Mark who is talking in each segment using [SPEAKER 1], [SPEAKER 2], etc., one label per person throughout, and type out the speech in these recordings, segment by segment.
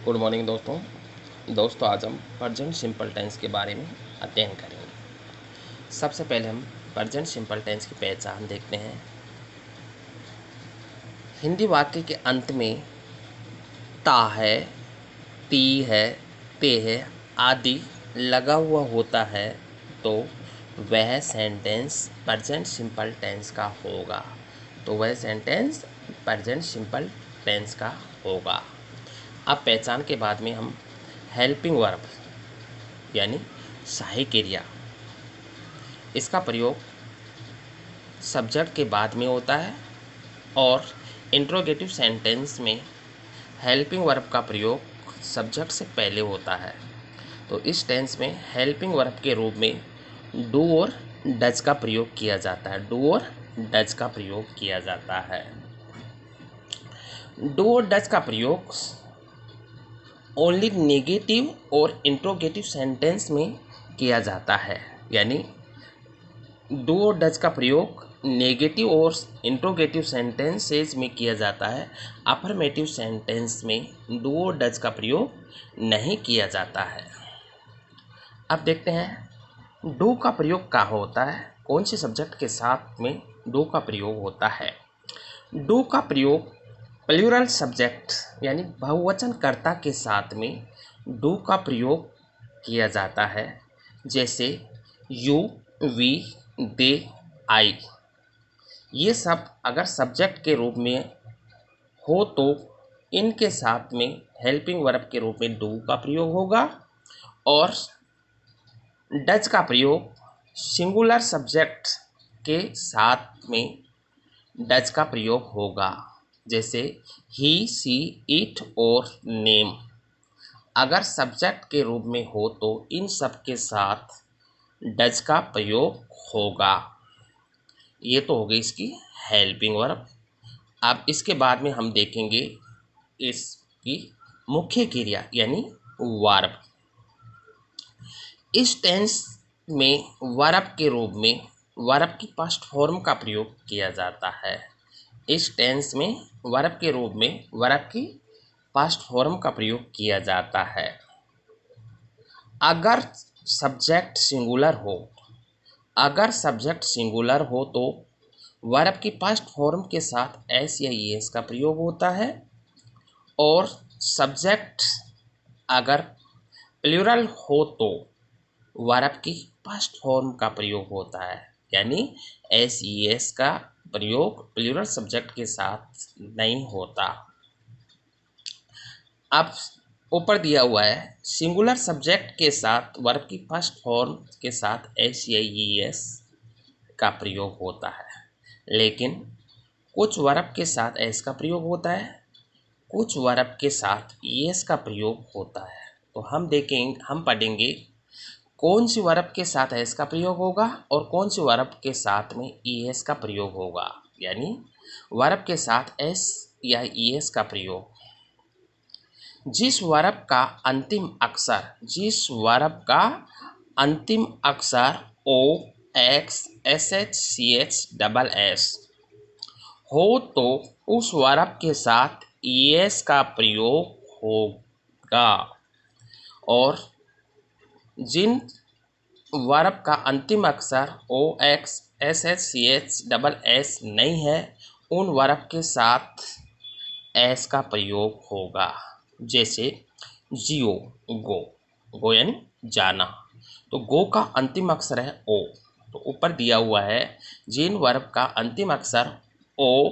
[SPEAKER 1] Good morning दोस्तों आज हम प्रेजेंट सिंपल टेंस के बारे में अध्ययन करेंगे। सबसे पहले हम प्रेजेंट सिंपल टेंस की पहचान देखते हैं। हिंदी वाक्य के अंत में ता है, ती है, ते है आदि लगा हुआ होता है तो वह सेंटेंस प्रेजेंट सिंपल टेंस का होगा। अब पहचान के बाद में हम हेल्पिंग वर्ब यानी सहायक क्रिया, इसका प्रयोग सब्जेक्ट के बाद में होता है और इंट्रोगेटिव सेंटेंस में हेल्पिंग वर्ब का प्रयोग सब्जेक्ट से पहले होता है। तो इस टेंस में हेल्पिंग वर्ब के रूप में डू और डज का प्रयोग किया जाता है। डू और डज का प्रयोग ओनली नेगेटिव और इंट्रोगेटिव सेंटेंस में किया जाता है। यानी डू और डज का प्रयोग नेगेटिव और इंट्रोगेटिव सेंटेंसेस में किया जाता है। अफर्मेटिव सेंटेंस में डू और डज का प्रयोग नहीं किया जाता है। अब देखते हैं डू का प्रयोग कहाँ होता है, कौन से सब्जेक्ट के साथ में डू का प्रयोग होता है। डू का प्रयोग प्लूरल सब्जेक्ट यानी बहुवचन कर्ता के साथ में डू का प्रयोग किया जाता है। जैसे यू, वी, दे, आई, ये सब अगर सब्जेक्ट के रूप में हो तो इनके साथ में हेल्पिंग वर्ब के रूप में डू का प्रयोग होगा और डज का प्रयोग सिंगुलर सब्जेक्ट के साथ में डज का प्रयोग होगा। जैसे ही, सी, इट और नेम अगर सब्जेक्ट के रूप में हो तो इन सब के साथ डज का प्रयोग होगा। ये तो हो गई इसकी हेल्पिंग वर्ब। अब इसके बाद में हम देखेंगे इसकी मुख्य क्रिया यानी वर्ब। इस टेंस में वर्ब के रूप में वर्ब की पास्ट फॉर्म का प्रयोग किया जाता है। इस टेंस में वर्ब के रूप में वर्ब की पास्ट फॉर्म का प्रयोग किया जाता है। अगर सब्जेक्ट सिंगुलर हो तो वर्ब की पास्ट फॉर्म के साथ एस या ईएस का प्रयोग होता है और सब्जेक्ट अगर प्लूरल हो तो वर्ब की पास्ट फॉर्म का प्रयोग होता है। यानी एस ईएस का प्रयोग प्लूरल सब्जेक्ट के साथ नहीं होता। अब ऊपर दिया हुआ है सिंगुलर सब्जेक्ट के साथ वर्ब की फर्स्ट फॉर्म के साथ एस या ईएस का प्रयोग होता है, लेकिन कुछ वर्ब के साथ एस का प्रयोग होता है, कुछ वर्ब के साथ ईएस का प्रयोग होता है। तो हम पढ़ेंगे कौन सी वर्ब के साथ एस का प्रयोग होगा और कौन सी वर्ब के साथ में ईएस का प्रयोग होगा। यानी वर्ब के साथ एस या ईएस का प्रयोग जिस वर्ब का अंतिम अक्षर O, X, S H, C H, double S हो तो उस वर्ब के साथ ईएस का प्रयोग होगा और जिन वर्ब का अंतिम अक्षर O, X, S H, C H, double S नहीं है उन वर्ब के साथ एस का प्रयोग होगा। जैसे जियो, गो यानी जाना, तो गो का अंतिम अक्षर है ओ, तो ऊपर दिया हुआ है जिन वर्ब का अंतिम अक्षर O,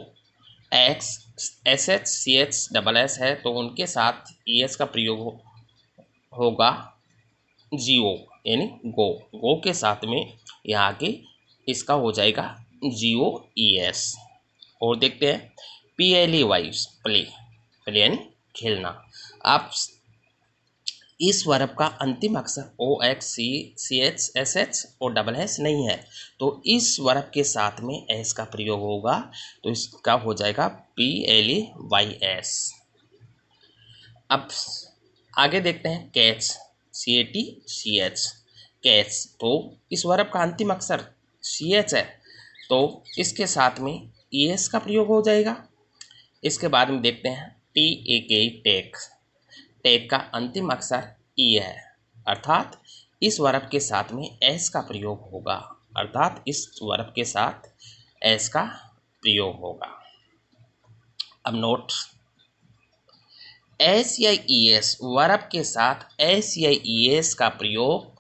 [SPEAKER 1] X, S H, C H, double S है तो उनके साथ ईएस का प्रयोग होगा जियो यानी गो के साथ में यहाँ आके इसका हो जाएगा जियो ईएस। और देखते हैं PLAY प्ले यानी खेलना। आप इस वर्ब का अंतिम अक्षर O, X, C H, S H और डबल एस नहीं है तो इस वर्ब के साथ में एस का प्रयोग होगा, तो इसका हो जाएगा PLAYS। अब आगे देखते हैं कैच, CATCH, कैच, तो इस वर्ब का अंतिम अक्षर CH है तो इसके साथ में ES का प्रयोग हो जाएगा। इसके बाद में देखते हैं TAK, टेक, टैग का अंतिम अक्षर ई है, अर्थात इस वर्ब के साथ में एस का प्रयोग होगा, अर्थात इस वर्ब के साथ एस का प्रयोग होगा। अब नोट, एस या ई एस वर्ब के साथ एस या ई एस का प्रयोग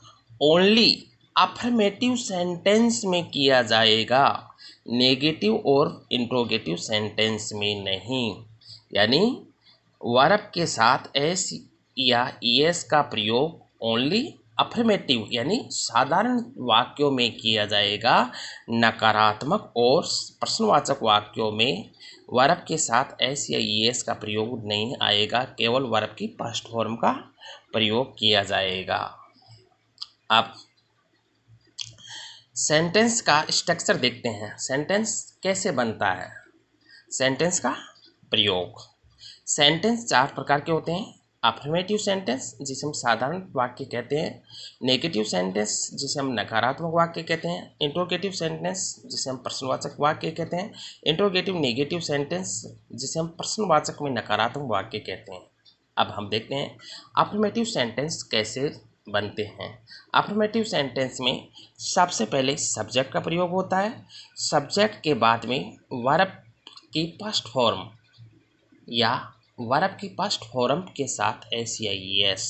[SPEAKER 1] ओनली अफर्मेटिव सेंटेंस में किया जाएगा, नेगेटिव और इंट्रोगेटिव सेंटेंस में नहीं। यानी वर्ब के साथ एस या ई एस का प्रयोग ओनली अफर्मेटिव यानी साधारण वाक्यों में किया जाएगा, नकारात्मक और प्रश्नवाचक वाक्यों में वर्ब के साथ एस या ई एस का प्रयोग नहीं आएगा, केवल वर्ब की पास्ट फॉर्म का प्रयोग किया जाएगा। अब सेंटेंस का स्ट्रक्चर देखते हैं, सेंटेंस कैसे बनता है। सेंटेंस का प्रयोग, सेंटेंस 4 प्रकार के होते हैं। अफर्मेटिव सेंटेंस जिसे हम साधारण वाक्य कहते हैं, नेगेटिव सेंटेंस जिसे हम नकारात्मक वाक्य कहते हैं, इंट्रोगेटिव सेंटेंस जिसे हम प्रश्नवाचक वाक्य कहते हैं, इंट्रोगेटिव नेगेटिव सेंटेंस जिसे हम प्रश्नवाचक में नकारात्मक वाक्य कहते हैं। अब हम देखते हैं अफर्मेटिव सेंटेंस कैसे बनते हैं। अफर्मेटिव सेंटेंस में सबसे पहले सब्जेक्ट का प्रयोग होता है, सब्जेक्ट के बाद में वर्ब की फर्स्ट फॉर्म या वर्ब की फर्स्ट फॉर्म के साथ एस या ई एस।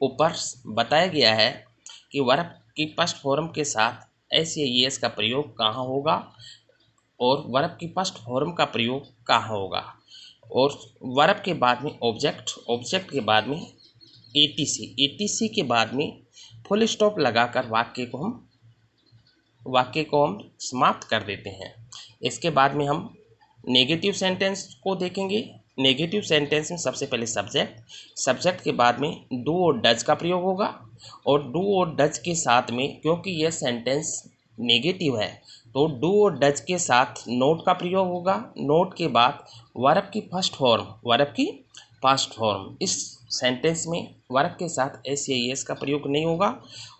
[SPEAKER 1] ऊपर बताया गया है कि वर्ब की फर्स्ट फॉर्म के साथ एस या ई एस का प्रयोग कहाँ होगा और वर्ब की फर्स्ट फॉर्म का प्रयोग कहाँ होगा, और वर्ब के बाद में ऑब्जेक्ट, ऑब्जेक्ट के बाद में ईटीसी, ईटीसी के बाद में फुल स्टॉप लगाकर वाक्य को हम समाप्त कर देते हैं। इसके बाद में हम नेगेटिव सेंटेंस को देखेंगे। नेगेटिव सेंटेंस में सबसे पहले सब्जेक्ट, सब्जेक्ट के बाद में डू और डज का प्रयोग होगा, और डू और डज के साथ में, क्योंकि यह सेंटेंस नेगेटिव है तो डू और डज के साथ नोट का प्रयोग होगा। नोट के बाद वर्ब की फर्स्ट फॉर्म, वर्ब की पास्ट फॉर्म। इस सेंटेंस में वर्ब के साथ एस या ई एस का प्रयोग नहीं होगा।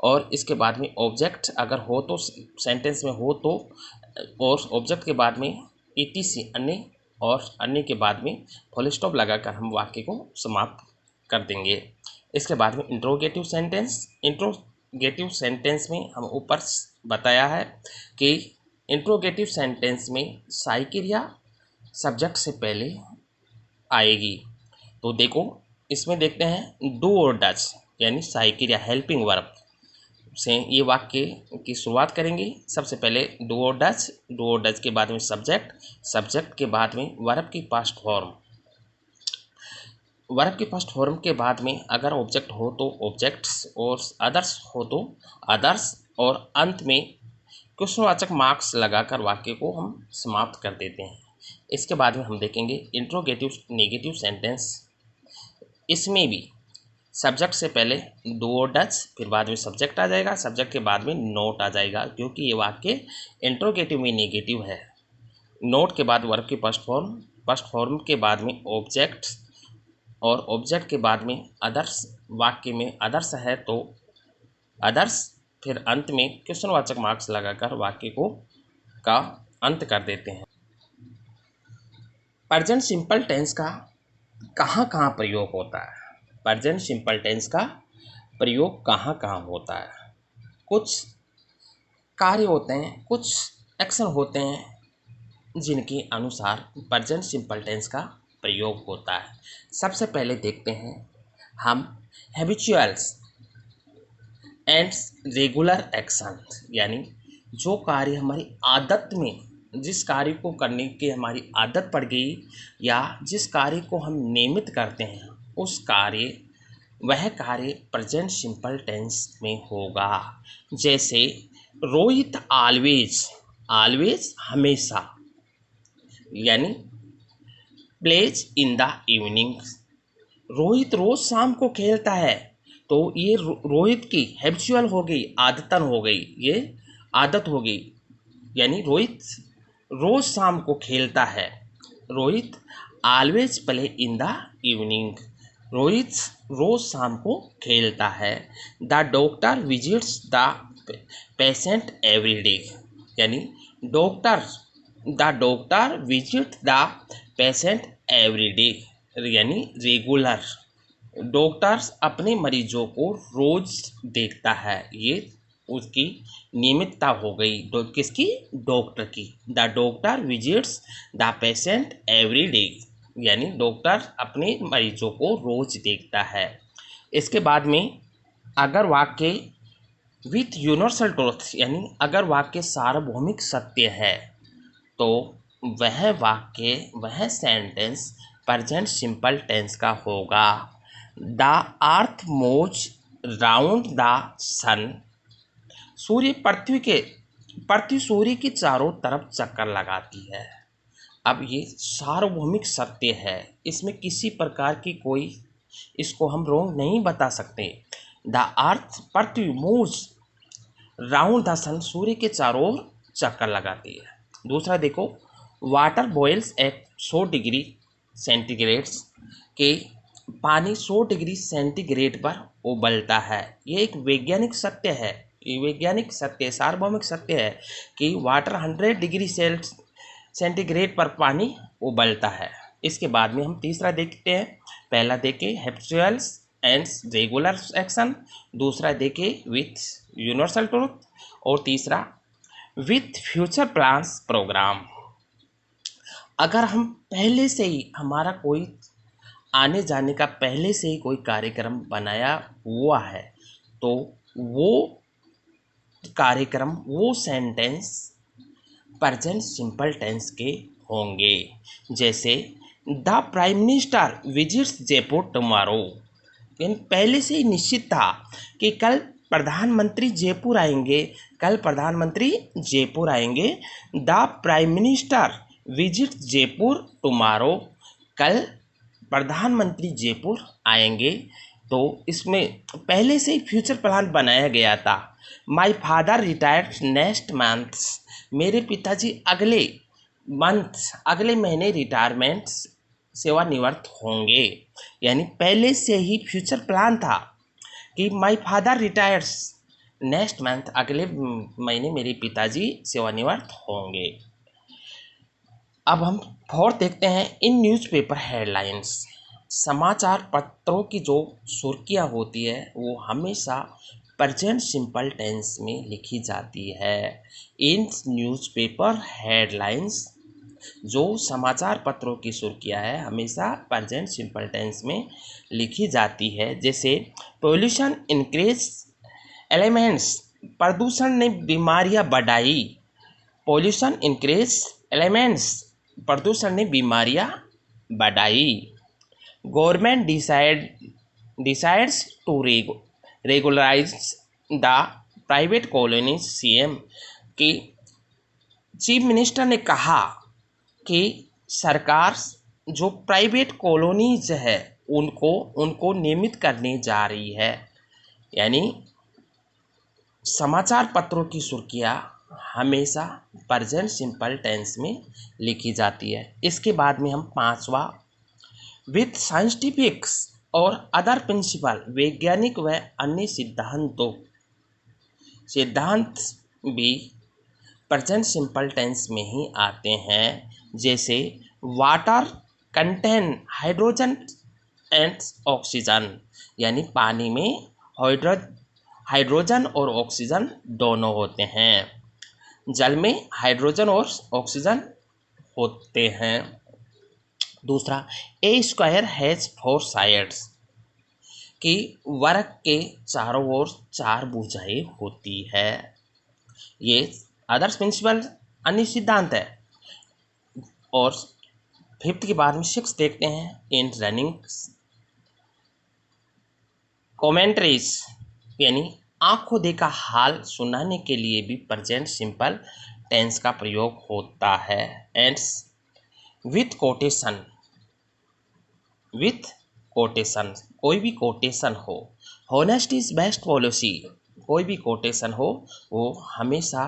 [SPEAKER 1] और इसके बाद में ऑब्जेक्ट अगर हो तो सेंटेंस में हो तो, और ऑब्जेक्ट के बाद में ईटीसी अन्य, और अन्य के बाद में फुल स्टॉप लगाकर हम वाक्य को समाप्त कर देंगे। इसके बाद में इंट्रोगेटिव सेंटेंस, इंट्रोगेटिव सेंटेंस में हम ऊपर बताया है कि इंट्रोगेटिव सेंटेंस में साई क्रिया सब्जेक्ट से पहले आएगी। तो देखो इसमें देखते हैं डू और डज यानी साई क्रिया हेल्पिंग वर्ब से ये वाक्य की शुरुआत करेंगे। सबसे पहले डू और डज, डू और डज के बाद में सब्जेक्ट, सब्जेक्ट के बाद में वर्ब की पास्ट फॉर्म, वर्ब की फर्स्ट फॉर्म के बाद में अगर ऑब्जेक्ट हो तो ऑब्जेक्ट्स, और अदर्स हो तो अदर्स, और अंत में क्वेश्चनवाचक मार्क्स लगाकर वाक्य को हम समाप्त कर देते हैं। इसके बाद में हम देखेंगे इंट्रोगेटिव नेगेटिव सेंटेंस। इसमें भी सब्जेक्ट से पहले डू और डज, फिर बाद में सब्जेक्ट आ जाएगा, सब्जेक्ट के बाद में नोट आ जाएगा, क्योंकि ये वाक्य इंट्रोगेटिव में नेगेटिव है। नोट के बाद वर्ब की फर्स्ट फॉर्म, फर्स्ट फॉर्म के बाद में ऑब्जेक्ट, और ऑब्जेक्ट के बाद में अदर्स, वाक्य में अदर्स है तो अदर्स, फिर अंत में क्वेश्चनवाचक मार्क्स लगाकर वाक्य का अंत कर देते हैं। प्रेजेंट सिंपल टेंस का कहाँ कहाँ प्रयोग होता है, प्रेजेंट सिंपल टेंस का प्रयोग कहाँ कहाँ होता है। कुछ कार्य होते हैं, कुछ एक्शन होते हैं जिनके अनुसार प्रेजेंट सिंपल टेंस का प्रयोग होता है। सबसे पहले देखते हैं हम हैबिचुअल्स एंड रेगुलर एक्शन, यानी जो कार्य हमारी आदत में, जिस कार्य को करने की हमारी आदत पड़ गई या जिस कार्य को हम नियमित करते हैं, उस कार्य, वह कार्य प्रेजेंट सिंपल टेंस में होगा। जैसे रोहित ऑलवेज, ऑलवेज हमेशा, यानी plays in the evening, Rohit रोज शाम को खेलता है, तो ये रोहित की हैबिचुअल हो गई, आदतन हो गई, ये आदत हो गई, यानी रोहित रोज शाम को खेलता है। Rohit always play in the evening, Rohit रोज शाम को खेलता है। The doctor visits the patient every day, यानी the doctor visit the patient every day, यानी रेगुलर, डॉक्टर्स अपने मरीजों को रोज देखता है। ये उसकी नियमितता हो गई। किसकी? डॉक्टर की। The doctor visits the patient every day, यानी डॉक्टर अपने मरीजों को रोज देखता है। इसके बाद में अगर वाक्य विथ यूनिवर्सल ट्रूथ, यानी अगर वाक्य सार्वभौमिक सत्य है तो वह सेंटेंस प्रेजेंट सिंपल टेंस का होगा। The earth moves round the sun, सूर्य पृथ्वी सूर्य के चारों तरफ चक्कर लगाती है। अब ये सार्वभौमिक सत्य है, इसमें किसी प्रकार की कोई इसको हम रोंग नहीं बता सकते। द अर्थ पृथ्वी मूव्स राउंड द सन, सूर्य के चारों ओर चक्कर लगाती है। दूसरा देखो, water boils at 100 degree centigrade, के पानी 100 डिग्री सेंटीग्रेड पर उबलता है। ये एक वैज्ञानिक सत्य है, ये वैज्ञानिक सत्य सार्वभौमिक सत्य है कि वाटर 100 डिग्री सेंटीग्रेड पर पानी उबलता है। इसके बाद में हम तीसरा देखते हैं। पहला देखे हैबिचुअल एंड रेगुलर एक्शन, दूसरा देखे विथ यूनिवर्सल ट्रूथ, और तीसरा विथ फ्यूचर प्लान्स प्रोग्राम। अगर हम पहले से ही हमारा कोई आने जाने का पहले से ही कोई कार्यक्रम बनाया हुआ है तो वो कार्यक्रम, वो सेंटेंस प्रेजेंट सिंपल टेंस के होंगे। जैसे the prime minister visits Jaipur tomorrow, यानी पहले से ही निश्चित था कि कल प्रधानमंत्री जयपुर आएंगे, कल प्रधानमंत्री जयपुर आएंगे। The prime minister visit Jaipur tomorrow, कल प्रधानमंत्री जयपुर आएंगे। तो इसमें पहले से ही फ्यूचर प्लान बनाया गया था। My father retired next month, मेरे पिताजी अगले महीने रिटायरमेंट सेवानिवृत्त होंगे, यानी पहले से ही फ्यूचर प्लान था कि my father retires next month, अगले महीने मेरे पिताजी सेवानिवृत्त होंगे। अब हम फोर्थ देखते हैं, इन न्यूज़पेपर हेडलाइंस। समाचार पत्रों की जो सुर्खियाँ होती है वो हमेशा प्रेजेंट सिंपल टेंस में लिखी जाती है। इन न्यूज़पेपर हेडलाइंस, जो समाचार पत्रों की सुर्खियाँ है हमेशा प्रेजेंट सिंपल टेंस में लिखी जाती है। जैसे पोल्यूशन इंक्रीज एलिमेंट्स, प्रदूषण ने बीमारियां बढ़ाई। पोल्यूशन इंक्रीज एलिमेंट्स, प्रदूषण ने बीमारियां बढ़ाई। Government decides to regularise the private colonies, CM की चीफ मिनिस्टर ने कहा कि सरकार जो प्राइवेट कॉलोनीज है उनको नियमित करने जा रही है। यानी समाचार पत्रों की सुर्खियाँ हमेशा प्रेजेंट सिंपल टेंस में लिखी जाती है। इसके बाद में हम पांचवा, विथ साइंटिफिक्स और अदर प्रिंसिपल, वैज्ञानिक व अन्य सिद्धांत भी प्रेजेंट सिंपल टेंस में ही आते हैं। जैसे water contain hydrogen and oxygen, यानी पानी में हाइड्रोजन और ऑक्सीजन दोनों होते हैं। जल में हाइड्रोजन और ऑक्सीजन होते हैं। दूसरा, ए स्क्वायर हैज 4 साइड्स, कि वर्ग के चारों ओर 4 भुजाएं होती है। ये अदर्स प्रिंसिपल अन्य सिद्धांत है। और फिफ्थ के बाद में 6 देखते हैं, इन रनिंग कमेंट्रीज, यानी आंखों देखा हाल सुनाने के लिए भी प्रेजेंट सिंपल टेंस का प्रयोग होता है। एंड विथ कोटेशन, कोई भी कोटेशन हो, होनेस्टी इज बेस्ट पॉलिसी, कोई भी कोटेशन हो वो हमेशा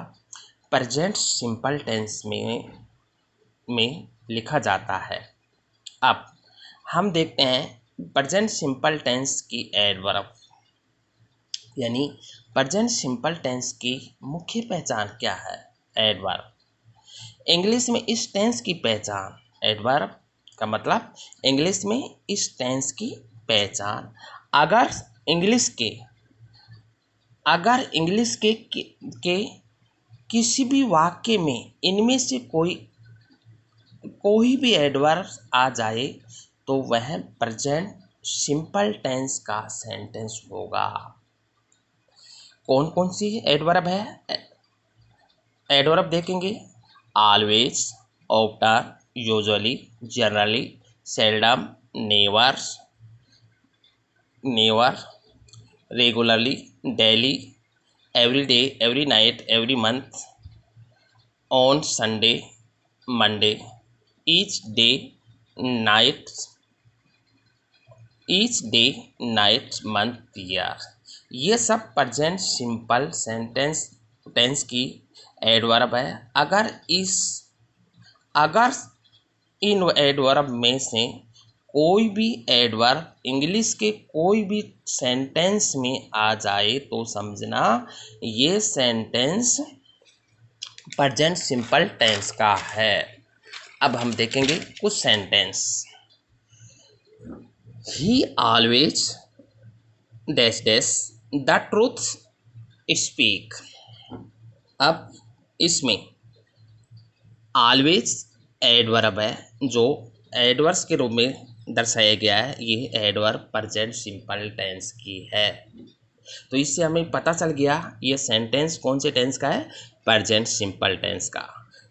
[SPEAKER 1] प्रेजेंट सिंपल टेंस में लिखा जाता है। अब हम देखते हैं प्रेजेंट सिंपल टेंस की एडवर्ब, यानी प्रेजेंट सिंपल टेंस की मुख्य पहचान क्या है। एडवर्ब, इंग्लिश में इस टेंस की पहचान, एडवर्ब का मतलब इंग्लिश में इस टेंस की पहचान। अगर इंग्लिश के किसी भी वाक्य में इनमें से कोई भी एडवर्ब आ जाए तो वह प्रेजेंट सिंपल टेंस का सेंटेंस होगा। कौन कौन सी एडवर्ब है? एडवर्ब देखेंगे, always, often, usually, generally, seldom, never, regularly, daily, every day, every night, every month, on Sunday, Monday, each day, night, month, year. ये सब प्रेजेंट सिंपल टेंस की adverb है। अगर इन एडवर्ब में से कोई भी एडवर्ब इंग्लिश के कोई भी सेंटेंस में आ जाए तो समझना ये सेंटेंस प्रेजेंट सिंपल टेंस का है। अब हम देखेंगे कुछ sentence. He always dash dash the truth speak. अब इसमें ऑलवेज एडवर्ब है जो एडवर्ब्स के रूप में दर्शाया गया है। ये एडवर्ब प्रेजेंट सिंपल टेंस की है। तो इससे हमें पता चल गया ये सेंटेंस कौन से टेंस का है, प्रेजेंट सिंपल टेंस का।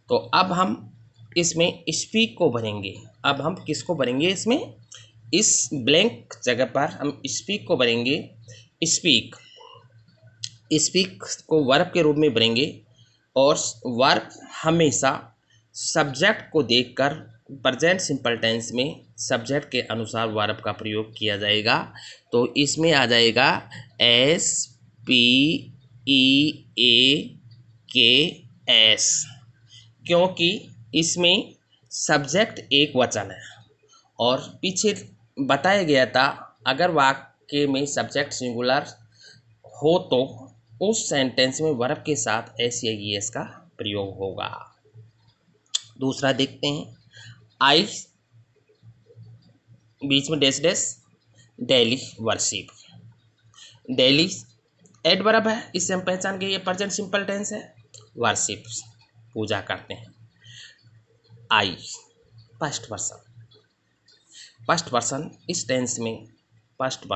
[SPEAKER 1] तो अब हम इसमें स्पीक को भरेंगे। अब हम किसको भरेंगे? इसमें इस ब्लैंक जगह पर हम स्पीक को भरेंगे। स्पीक को वर्ब के रूप में भरेंगे और वर्ब हमेशा सब्जेक्ट को देखकर प्रेजेंट सिंपल टेंस में सब्जेक्ट के अनुसार वर्ब का प्रयोग किया जाएगा। तो इसमें आ जाएगा SPEAKS, क्योंकि इसमें सब्जेक्ट एक वचन है और पीछे बताया गया था अगर वाक्य में सब्जेक्ट सिंगुलर हो तो उस सेंटेंस में वर्ब के साथ SES का प्रयोग होगा। दूसरा देखते हैं, आई बीच में dash dash daily worship. Daily adverb है, इससे हम पहचान गए ये प्रेजेंट सिंपल टेंस है। वर्शिप पूजा करते हैं। आई फर्स्ट पर्सन इस टेंस में फर्स्ट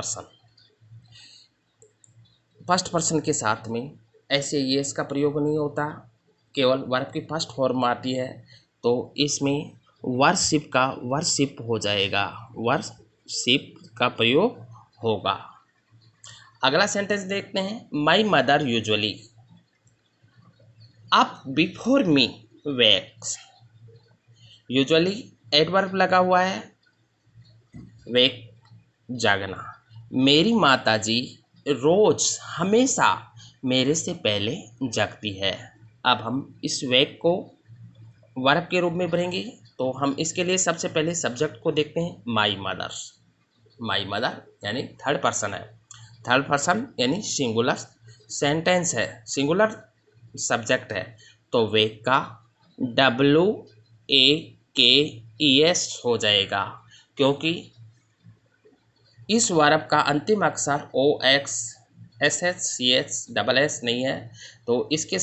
[SPEAKER 1] पर्सन के साथ में SES का प्रयोग नहीं होता, केवल वर्ब की फर्स्ट फॉर्म आती है। तो इसमें वर्शिप हो जाएगा, वर्शिप का प्रयोग होगा। अगला सेंटेंस देखते हैं, my mother usually up before me wakes. Usually adverb लगा हुआ है, वेक जागना। मेरी माताजी रोज हमेशा मेरे से पहले जगती है। अब हम इस वेक को वर्ब के रूप में भरेंगे। तो हम इसके लिए सबसे पहले सब्जेक्ट को देखते हैं, माई मदर यानी थर्ड पर्सन है। थर्ड पर्सन यानी सिंगुलर सेंटेंस है, सिंगुलर सब्जेक्ट है। तो वेक का WAKES हो जाएगा, क्योंकि इस वर्ब का अंतिम अक्षर OX SHCH नहीं है। तो इसके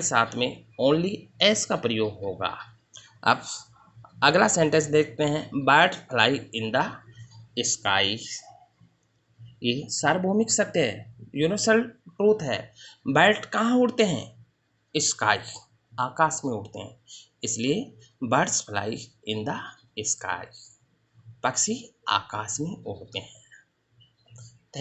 [SPEAKER 1] साथ में ओनली S का प्रयोग होगा। अब अगला सेंटेंस देखते हैं, bird fly in the sky. ये सार्वभौमिक सत्य है, यूनिवर्सल ट्रूथ है। बर्ड कहाँ उड़ते हैं? स्काई, आकाश में उड़ते हैं, इसलिए birds fly in the sky, पक्षी आकाश में उड़ते हैं।